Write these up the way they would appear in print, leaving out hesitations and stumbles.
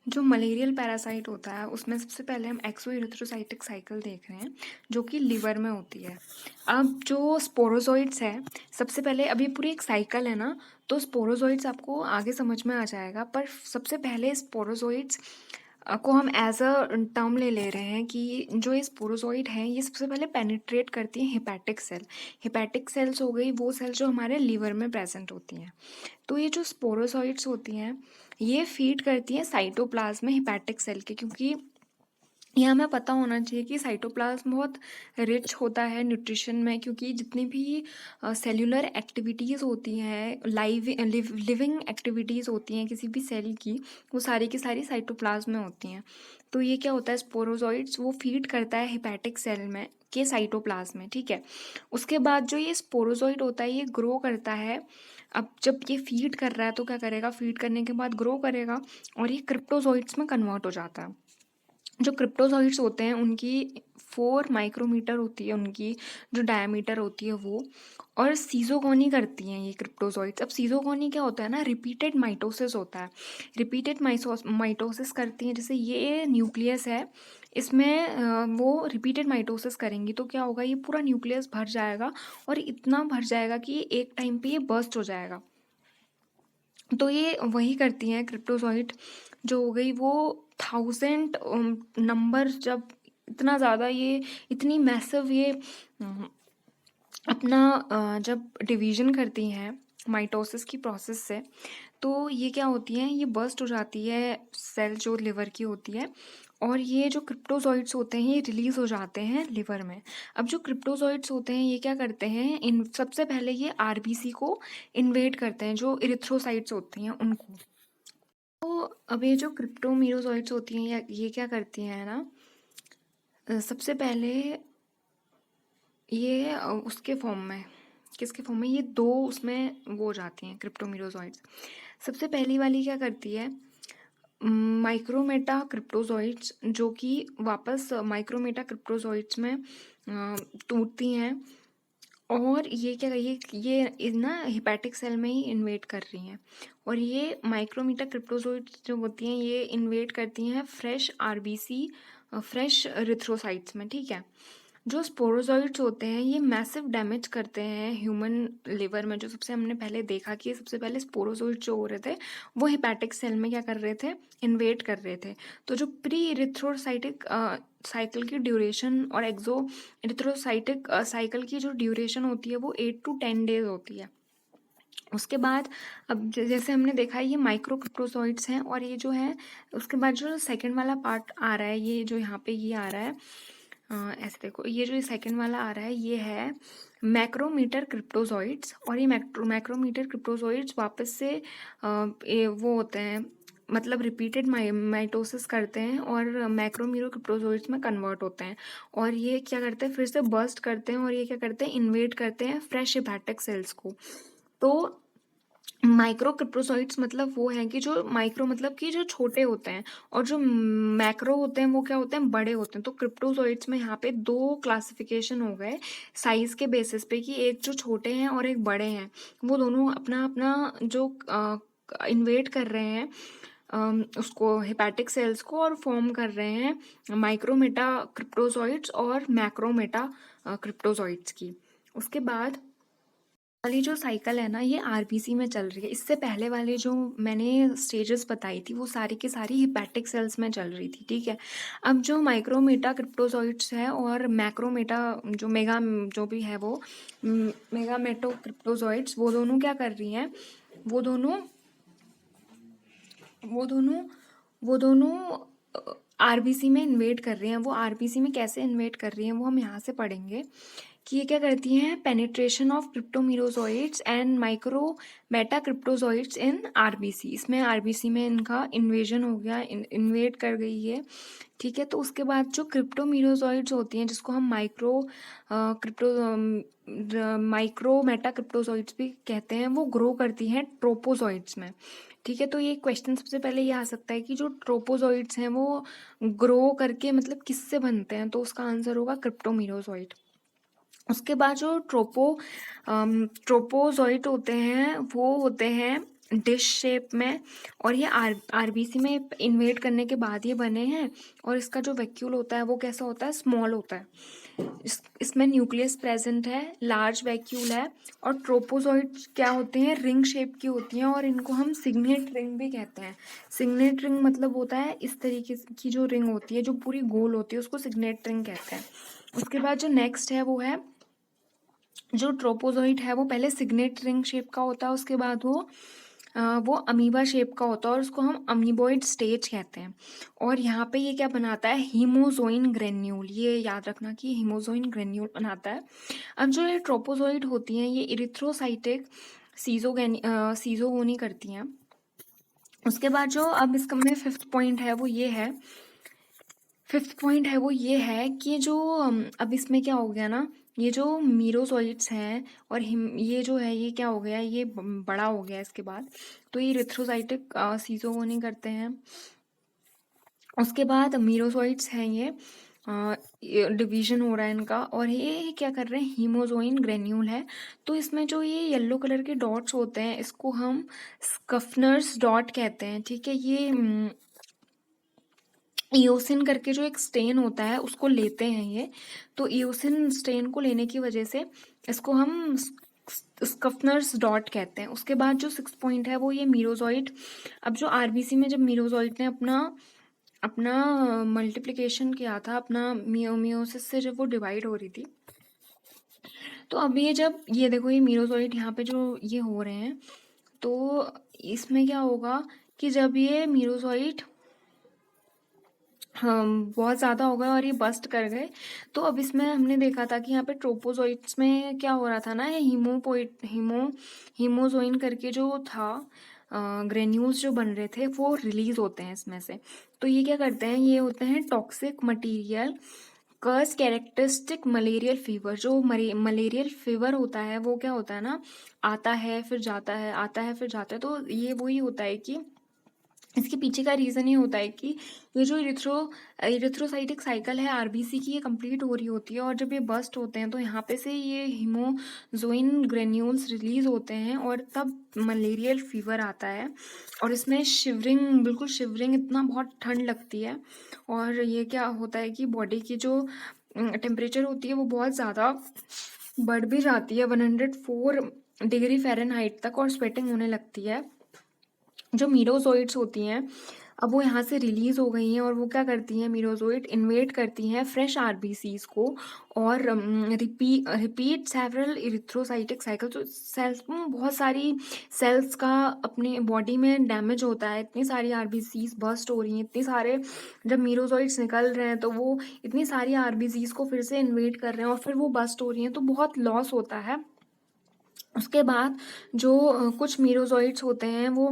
जो malarial parasite होता है उसमें सबसे पहले हम एक्सोइरिथ्रोसाइटिक साइकिल देख रहे हैं जो कि लिवर में होती है। अब जो स्पोरोजोइट्स है, सबसे पहले अभी पूरी एक साइकिल है ना, तो स्पोरोजोइट्स आपको आगे समझ में आ जाएगा, पर सबसे पहले स्पोरोजोइट्स को हम एज अ टर्म ले रहे हैं कि जो ये स्पोरोजोइट है ये सबसे पहले पेनिट्रेट करती है हिपैटिक सेल। हिपैटिक सेल्स हो गई वो सेल जो हमारे लीवर में प्रेजेंट होती हैं। तो ये जो स्पोरोजोइट्स होती हैं ये फीड करती हैं साइटोप्लाज्म में हिपैटिक सेल के, क्योंकि ये हमें पता होना चाहिए कि साइटोप्लाज्म बहुत रिच होता है न्यूट्रिशन में, क्योंकि जितनी भी सेल्यूलर एक्टिविटीज़ होती हैं, लिविंग एक्टिविटीज़ होती हैं किसी भी सेल की, वो सारी की सारी साइटोप्लाज्म में होती हैं। तो ये क्या होता है, स्पोरोजोइट्स वो फीड करता है हिपैटिक सेल में के साइटोप्लाज्म में, ठीक है। उसके बाद जो ये स्पोरोजोइट होता है ये ग्रो करता है। अब जब ये फीड कर रहा है तो क्या करेगा, फीड करने के बाद ग्रो करेगा और ये क्रिप्टोजोइट्स में कन्वर्ट हो जाता है। जो क्रिप्टोजॉइट्स होते हैं उनकी 4 माइक्रोमीटर होती है, उनकी जो डायमीटर होती है वो, और सीज़ोगोनी करती हैं ये क्रिप्टोजॉइट्स। अब सीज़ोगोनी क्या होता है ना, रिपीटेड माइटोसिस होता है। रिपीटेड माइटोसिस करती हैं, जैसे ये न्यूक्लियस है, इसमें वो रिपीटेड माइटोसिस करेंगी तो क्या होगा, ये पूरा न्यूक्लियस भर जाएगा और इतना भर जाएगा कि एक टाइम पे ये बर्स्ट हो जाएगा। तो ये वही करती हैं क्रिप्टोजॉइट, जो हो गई वो 1000 नंबर, जब इतना ज़्यादा ये इतनी मैसिव ये अम, अपना जब डिवीजन करती हैं माइटोसिस की प्रोसेस से, तो ये क्या होती हैं, ये बर्स्ट हो जाती है सेल जो लिवर की होती है, और ये जो क्रिप्टोजॉइट्स होते हैं ये रिलीज हो जाते हैं लिवर में। अब जो क्रिप्टोजॉइट्स होते हैं ये क्या करते हैं, इन सबसे पहले ये आरबीसी को इन्वेड करते हैं, जो इरिथ्रोसाइट्स होती हैं उनको। तो अब ये जो क्रिप्टोमिरोजॉइट्स होती हैं ये क्या करती हैं ना, सबसे पहले ये उसके फॉर्म में, किसके फॉर्म में, ये दो उसमें वो हो जाती हैं क्रिप्टोमिरोजॉइट्स। सबसे पहली वाली क्या करती है, माइक्रोमेटा क्रिप्टोजॉइट्स, जो कि वापस माइक्रोमेटा क्रिप्टोजॉइट्स में टूटती हैं, और ये क्या, ये ना हिपैटिक सेल में ही इन्वेट कर रही हैं। और ये माइक्रोमीटा क्रिप्टोजोइट्स जो होती हैं ये इन्वेट करती हैं फ्रेश आरबीसी, फ्रेश रिथ्रोसाइट्स में, ठीक है। जो स्पोरोजोइट्स होते हैं ये मैसिव डैमेज करते हैं ह्यूमन लिवर में। जो सबसे हमने पहले देखा कि सबसे पहले स्पोरोजोइट्स जो हो रहे थे वो हिपैटिक सेल में क्या कर रहे थे, इन्वेट कर रहे थे। तो जो प्री इरिथ्रोसाइटिक साइकिल की ड्यूरेशन और एक्सो इरिथ्रोसाइटिक साइकिल की जो ड्यूरेशन होती है वो 8 to 10 डेज होती है। उसके बाद अब जैसे हमने देखा ये माइक्रो क्रिप्टोसॉइड्स हैं, और ये जो है उसके बाद जो सेकंड वाला पार्ट आ रहा है, ये जो यहाँ पे ये आ रहा है, ऐसे देखो, ये जो सेकंड वाला आ रहा है ये है मैक्रोमीटर क्रिप्टोजॉइड्स। और ये मैक्रोमीटर क्रिप्टोजॉइड्स वापस से वो होते हैं, मतलब रिपीटेड माइटोसिस करते हैं और मैक्रोमीरो क्रिप्टोजॉइड्स में कन्वर्ट होते हैं। और ये क्या करते हैं, फिर से बर्स्ट करते हैं, और ये क्या करते हैं, इन्वेट करते हैं फ्रेश हिपैटिक सेल्स को। तो माइक्रो क्रिप्टोसॉइट्स मतलब वो हैं कि जो माइक्रो मतलब कि जो छोटे होते हैं, और जो मैक्रो होते हैं वो क्या होते हैं, बड़े होते हैं। तो क्रिप्टोसॉइट्स में यहाँ पे दो क्लासिफिकेशन हो गए साइज के बेसिस पे, कि एक जो छोटे हैं और एक बड़े हैं। वो दोनों अपना अपना जो इन्वेट कर रहे हैं उसको, हिपैटिक सेल्स को, और फॉर्म कर रहे हैं माइक्रोमेटा क्रिप्टोसॉइट्स और मैक्रोमेटा क्रिप्टोसॉइट्स की। उसके बाद वाली जो साइकिल है ना ये आरबीसी में चल रही है। इससे पहले वाले जो मैंने स्टेजेस बताई थी वो सारी की सारी हिपैटिक सेल्स में चल रही थी, ठीक है। अब जो माइक्रोमेटा क्रिप्टोजॉइट्स है और मैक्रोमेटा जो मेगा जो भी है वो मेगामेटो क्रिप्टोजॉइट्स, वो दोनों क्या कर रही हैं, वो दोनों वो दोनों वो दोनों आरबीसी में इन्वेट कर रही हैं। वो आरबीसी में कैसे इन्वेट कर रही हैं वो हम यहाँ से पढ़ेंगे कि ये क्या करती हैं, penetration of cryptomerozoites and micro metacryptozoites in RBC. इसमें आरबीसी में इनका इन्वेजन हो गया, इन्वेट कर गई है, ठीक है। तो उसके बाद जो क्रिप्टोमिरोजॉइड्स होती हैं जिसको हम माइक्रो मेटा क्रिप्टोजॉइड्स भी कहते हैं, वो ग्रो करती हैं ट्रोपोजॉइड्स में, ठीक है। तो ये क्वेश्चन सबसे पहले ये आ सकता है कि जो ट्रोपोजॉइड्स हैं वो ग्रो करके मतलब किससे बनते हैं, तो उसका आंसर होगा क्रिप्टोमिरोजॉइड। उसके बाद जो ट्रोपोजॉइट होते हैं वो होते हैं डिश शेप में, और ये आरबीसी में इन्वेट करने के बाद ये बने हैं। और इसका जो वैक्यूल होता है वो कैसा होता है, स्मॉल होता है। इसमें न्यूक्लियस प्रेजेंट है, लार्ज वैक्यूल है। और ट्रोपोजोइट क्या होते हैं, रिंग शेप की होती हैं, और इनको हम सिग्नेट रिंग भी कहते हैं। सिग्नेट रिंग मतलब होता है इस तरीके की जो रिंग होती है जो पूरी गोल होती है, उसको सिग्नेट रिंग कहते हैं। उसके बाद जो नेक्स्ट है वो है, जो ट्रोपोजोइट है वो पहले सिग्नेट रिंग शेप का होता है, उसके बाद वो अमीबा शेप का होता है, और उसको हम अमीबॉइड स्टेज कहते हैं। और यहाँ पे ये क्या बनाता है, हीमोजोइन ग्रेन्यूल, ये याद रखना कि हीमोजोइन ग्रेन्यूल बनाता है। अब जो ये ट्रोपोजोइड होती हैं ये इरिथ्रोसाइटिक सीजोगोनी करती हैं। उसके बाद जो अब इसका में फिफ्थ पॉइंट है वो ये है, कि जो अब इसमें क्या हो गया ना, ये जो मीरोजोइट्स हैं और ये जो है ये क्या हो गया, ये बड़ा हो गया इसके बाद, तो ये इरिथ्रोसाइटिक सीजोगोनी करते हैं। उसके बाद मीरोजोइट्स हैं ये डिवीजन हो रहा है इनका, और ये क्या कर रहे हैं, हीमोजोइन ग्रेन्यूल है। तो इसमें जो ये येलो कलर के डॉट्स होते हैं इसको हम स्कफनर्स डॉट कहते हैं, ठीक है। ये इयोसिन करके जो एक स्टेन होता है उसको लेते हैं ये, तो इयोसिन स्टेन को लेने की वजह से इसको हम स्कफनर्स डॉट कहते हैं। उसके बाद जो सिक्स पॉइंट है वो ये मीरोजोइट। अब जो आरबीसी में जब मीरोजोइट ने अपना अपना मल्टीप्लिकेशन किया था, अपना मियोसिस से जब वो डिवाइड हो रही थी, तो अब ये जब ये देखो ये मीरोजोइट यहाँ पे जो ये हो रहे हैं, तो इसमें क्या होगा कि जब ये मीरोजोइट बहुत ज़्यादा हो गए और ये बस्ट कर गए, तो अब इसमें हमने देखा था कि यहाँ पे ट्रोपोजोइट्स में क्या हो रहा था ना, ये हीमोजोइन करके जो था ग्रेन्यूल्स जो बन रहे थे वो रिलीज होते हैं इसमें से। तो ये क्या करते हैं, ये होते हैं टॉक्सिक मटीरियल कर्स कैरेक्टरिस्टिक मलेरियल फीवर। जो मलेरियल फीवर होता है वो क्या होता है ना, आता है फिर जाता है, आता है फिर जाता है। तो ये वही होता है कि इसके पीछे का रीज़न ये होता है कि ये जो इरिथ्रोसाइटिक साइकिल है आरबीसी की, ये कंप्लीट हो रही होती है, और जब ये बस्ट होते हैं तो यहाँ पे से ये हीमोजोइन ग्रेन्यूल्स रिलीज होते हैं, और तब मलेरियल फीवर आता है। और इसमें शिवरिंग, बिल्कुल शिवरिंग, इतना बहुत ठंड लगती है। और ये क्या होता है कि बॉडी की जो टेम्परेचर होती है वो बहुत ज़्यादा बढ़ भी जाती है, 104 डिग्री फ़ारेनहाइट तक, और स्वेटिंग होने लगती है। जो मीरोजोइट्स होती हैं अब वो यहाँ से रिलीज हो गई हैं, और वो क्या करती हैं, मीरोजोइट इन्वेट करती हैं फ्रेश आरबीसीज को, और रिपीट सेवरल इरिथ्रोसाइटिक साइकिल। तो सेल्स में बहुत सारी सेल्स का अपने बॉडी में डैमेज होता है, इतनी सारी आरबीसीज बस्ट हो रही हैं, इतने सारे जब मीरोजोइट्स निकल रहे हैं तो वो इतनी सारी आरबीसीज को फिर से इन्वेट कर रहे हैं और फिर वो बस्ट हो रही हैं, तो बहुत लॉस होता है। उसके बाद जो कुछ मीरोजोइट्स होते हैं वो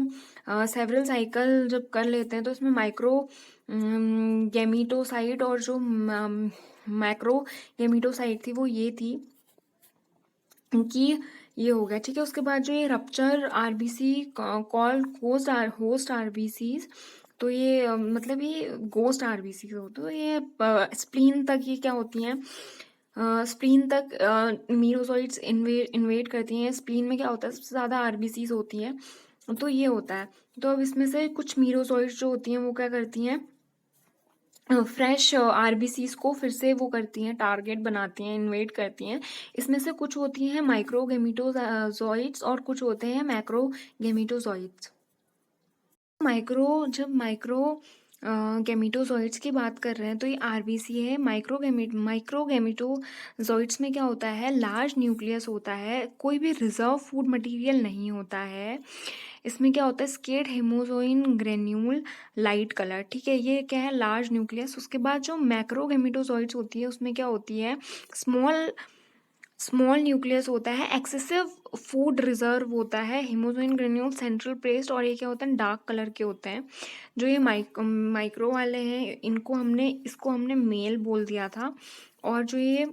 सेवरल साइकिल जब कर लेते हैं, तो इसमें माइक्रो गैमीटोसाइट और जो मैक्रो गैमीटोसाइट थी वो ये थी कि ये हो गया, ठीक है। उसके बाद जो ये rupture RBC called host RBCs, तो ये मतलब ये गोस्ट आरबीसी होते, तो ये स्प्लीन तक ये क्या होती हैं, स्प्लीन तक मीरोजोइट्स इन्वेट करती हैं। स्प्लीन में क्या होता है, सबसे ज़्यादा आरबीसीज होती हैं, तो ये होता है। तो अब इसमें से कुछ मीरोजोइट्स जो होती हैं वो क्या करती हैं, फ्रेश आरबीसीज को फिर से वो करती हैं, टारगेट बनाती हैं, इन्वेट करती हैं। इसमें से कुछ होती हैं माइक्रोगेमिटोजॉइट्स और कुछ होते हैं मैक्रोगेमिटोजॉइट्स। जब माइक्रो गैमीटोजॉइट्स की बात कर रहे हैं तो ये आरबीसी है। माइक्रोगैमीटोजॉइट्स में क्या होता है, लार्ज न्यूक्लियस होता है, कोई भी रिजर्व फूड मटेरियल नहीं होता है। इसमें क्या होता है, scared haemozoin granule light colour, ठीक है। ये क्या है, लार्ज न्यूक्लियस। उसके बाद जो मैक्रोगैमीटोजॉइट्स होती है उसमें क्या होती है, स्मॉल स्मॉल न्यूक्लियस होता है, एक्सेसिव फूड रिजर्व होता है, हीमोजोइन ग्रेन्यूल सेंट्रल प्लेस्ड, और ये क्या होता है, डार्क कलर के होते हैं। जो ये माइक्रो वाले हैं इसको हमने मेल बोल दिया था। और जो ये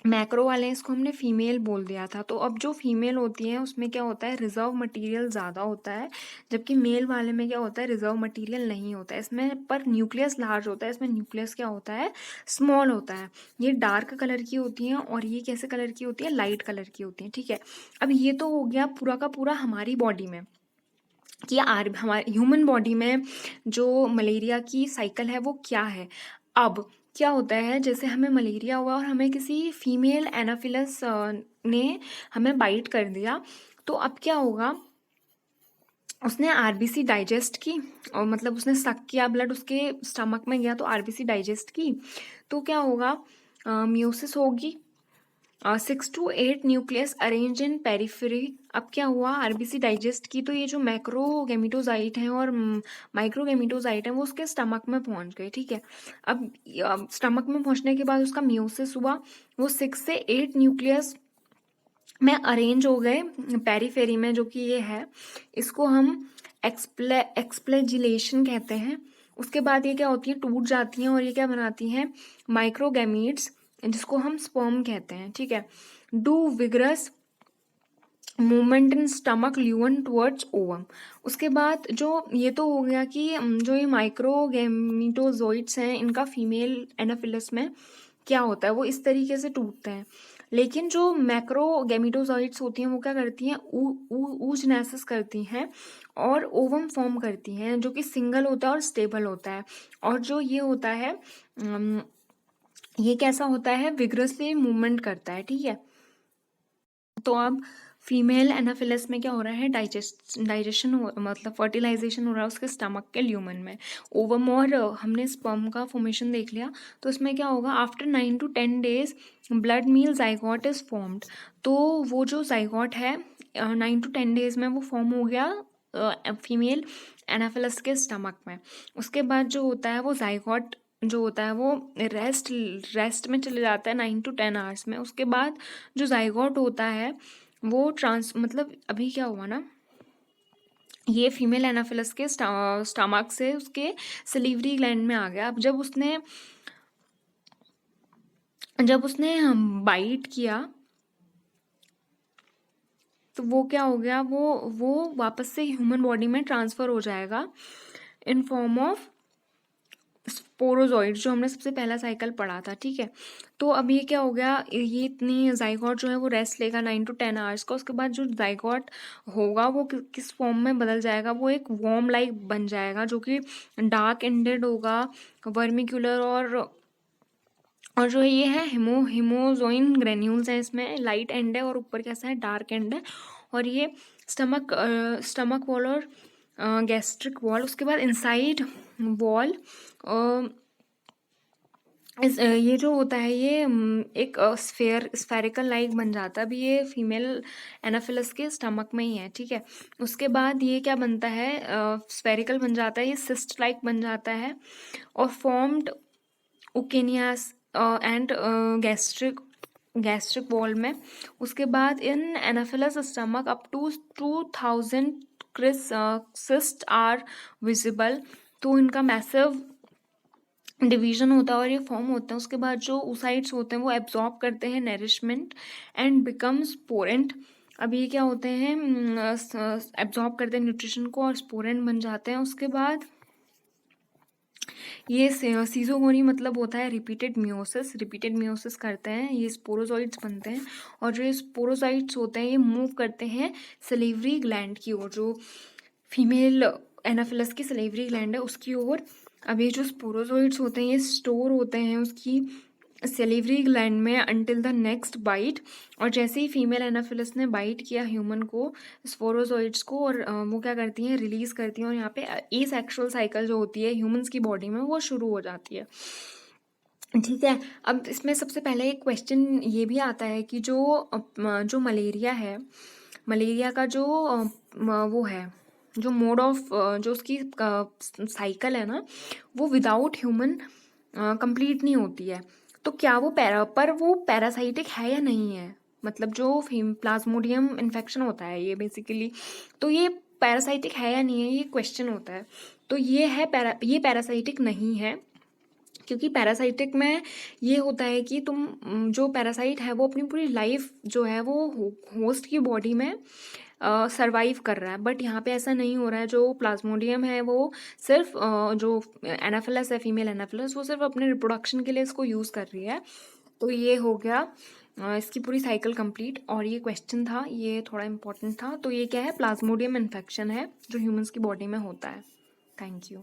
मैक्रो वाले इसको हमने फीमेल बोल दिया था। तो अब जो फीमेल होती है उसमें क्या होता है, रिजर्व मटेरियल ज़्यादा होता है, जबकि मेल वाले में क्या होता है, रिजर्व मटेरियल नहीं होता है इसमें, पर न्यूक्लियस लार्ज होता है। इसमें न्यूक्लियस क्या होता है, स्मॉल होता है। ये डार्क कलर की होती हैं और ये कैसे कलर की होती है, लाइट कलर की होती हैं, ठीक है। अब ये तो हो गया पूरा का पूरा हमारी बॉडी में कि हमारे ह्यूमन बॉडी में जो मलेरिया की साइकिल है वो क्या है। अब क्या होता है, जैसे हमें मलेरिया हुआ और हमें किसी फीमेल एनाफिलस ने हमें बाइट कर दिया, तो अब क्या होगा, उसने आरबीसी डाइजेस्ट की, और मतलब उसने सक किया ब्लड, उसके स्टमक में गया तो आरबीसी डाइजेस्ट की, तो क्या होगा, मियोसिस होगी, 6 to 8 nucleus arrange in periphery. अब क्या हुआ, आरबीसी डाइजेस्ट की, तो ये जो मैक्रोगेमिटोजाइट हैं और माइक्रोगेमिटोजाइट हैं वो उसके स्टमक में पहुंच गए, ठीक है। अब स्टमक में पहुंचने के बाद उसका मियोसिस हुआ, वो 6 से 8 न्यूक्लियस में अरेंज हो गए पेरिफेरी में, जो कि ये है, इसको हम एक्सप्लेजिलेशन कहते हैं। उसके बाद ये क्या होती है, टूट जाती हैं और ये क्या बनाती हैं, माइक्रोगैमीट्स, जिसको हम स्पर्म कहते हैं, ठीक है। Do vigorous movement in stomach lumen towards ovum. उसके बाद जो ये तो हो गया कि जो ये माइक्रोगैमिटोजोइट्स हैं इनका फीमेल एनाफिलस में क्या होता है, वो इस तरीके से टूटते हैं। लेकिन जो मैक्रोगैमिटोजोइट्स होती हैं वो क्या करती हैं, ऊजनेसिस करती हैं और ओवम फॉर्म करती हैं, जो कि सिंगल होता है और स्टेबल होता है। और जो ये होता है, ये कैसा होता है, विग्रसली मूवमेंट करता है, ठीक है। तो अब फीमेल एनाफिलस में क्या हो रहा है, डाइजेशन मतलब फर्टिलाइजेशन हो रहा है उसके स्टमक के ल्यूमन में, ओवम और हमने स्पर्म का फॉर्मेशन देख लिया। तो इसमें क्या होगा, after 9 to 10 days blood meal zygote is formed. तो वो जो जाइगोट है 9 to 10 days में वो फॉर्म हो गया फीमेल एनाफिलस के स्टमक में। उसके बाद जो होता है वो जाइगोट जो होता है वो रेस्ट में चले जाता है 9 to 10 hours में। उसके बाद जो जाइगोट होता है वो मतलब अभी क्या हुआ ना, ये फीमेल एनाफिलस के स्टमक से उसके सलीवरी ग्लैंड में आ गया। अब जब उसने बाइट किया तो वो क्या हो गया, वो वापस से ह्यूमन बॉडी में ट्रांसफर हो जाएगा इन फॉर्म ऑफ स्पोरोजोइड, जो हमने सबसे पहला साइकिल पढ़ा था, ठीक है। तो अब ये क्या हो गया, ये इतनी जाइगोट जो है वो रेस्ट लेगा 9 to 10 hours का। उसके बाद जो जाइगोट होगा वो किस फॉर्म में बदल जाएगा, वो एक वॉर्म लाइक बन जाएगा, जो कि डार्क एंडेड होगा, वर्मिक्यूलर, और जो ये है हिमोजोइन ग्रेन्यूल्स हैं, इसमें लाइट एंड है और ऊपर कैसा है, डार्क एंड है। और ये स्टमक वॉल और गैस्ट्रिक वॉल। उसके बाद इनसाइड वॉल ये जो होता है ये एक स्फेरिकल लाइक बन जाता है। अभी ये फीमेल एनाफिलस के स्टमक में ही है, ठीक है। उसके बाद ये क्या बनता है, स्फेरिकल बन जाता है, ये सिस्ट लाइक बन जाता है और formed ookinetes and gastric wall में। उसके बाद in Anopheles stomach up to 2000 cyst are visible. तो इनका मैसिव डिवीजन होता है और ये फॉर्म होते हैं। उसके बाद जो oocytes होते हैं वो एब्जॉर्ब करते हैं नरिशमेंट एंड बिकम्स स्पोरेंट। अब ये क्या होते हैं, एब्जॉर्ब करते हैं न्यूट्रिशन को और स्पोरेंट बन जाते हैं। उसके बाद ये सीजोगोनी मतलब होता है रिपीटेड मियोसिस करते हैं, ये स्पोरोजोइट्स बनते हैं। और जो ये स्पोरोजोइट्स होते हैं ये मूव करते हैं सलीवरी ग्लैंड की ओर, जो फीमेल एनाफिलस की सलीवरी ग्लैंड है उसकी ओर। अब ये जो स्पोरोजोइट्स होते हैं ये स्टोर होते हैं उसकी सलीवरी ग्लैंड में अंटिल द नेक्स्ट बाइट। और जैसे ही फीमेल एनाफिलस ने बाइट किया ह्यूमन को, स्पोरोजोइट्स को, और वो क्या करती हैं, रिलीज करती हैं, और यहाँ पे एसेक्सुअल साइकिल जो होती है ह्यूमंस की बॉडी में वो शुरू हो जाती है, ठीक है। अब इसमें सबसे पहले एक क्वेश्चन ये भी आता है कि जो मलेरिया है, मलेरिया का जो वो है, जो मोड ऑफ जो उसकी साइकिल है ना, वो विदाउट ह्यूमन कंप्लीट नहीं होती है। तो क्या वो पैरासाइटिक है या नहीं है, मतलब जो प्लाज्मोडियम इन्फेक्शन होता है ये बेसिकली, तो ये पैरासाइटिक है या नहीं है, ये क्वेश्चन होता है। तो ये पैरासाइटिक नहीं है, क्योंकि पैरासाइटिक में ये होता है कि जो पैरासाइट है वो अपनी पूरी लाइफ जो है वो होस्ट की बॉडी में सर्वाइव कर रहा है, बट यहाँ पे ऐसा नहीं हो रहा है। जो प्लाज्मोडियम है वो सिर्फ जो एनाफिलस है, फीमेल एनाफिलस, वो सिर्फ अपने रिप्रोडक्शन के लिए इसको यूज़ कर रही है। तो ये हो गया इसकी पूरी साइकिल कंप्लीट। और ये क्वेश्चन था, ये थोड़ा इंपॉर्टेंट था। तो ये क्या है, प्लाज्मोडियम इन्फेक्शन है जो ह्यूमंस की बॉडी में होता है। Thank you.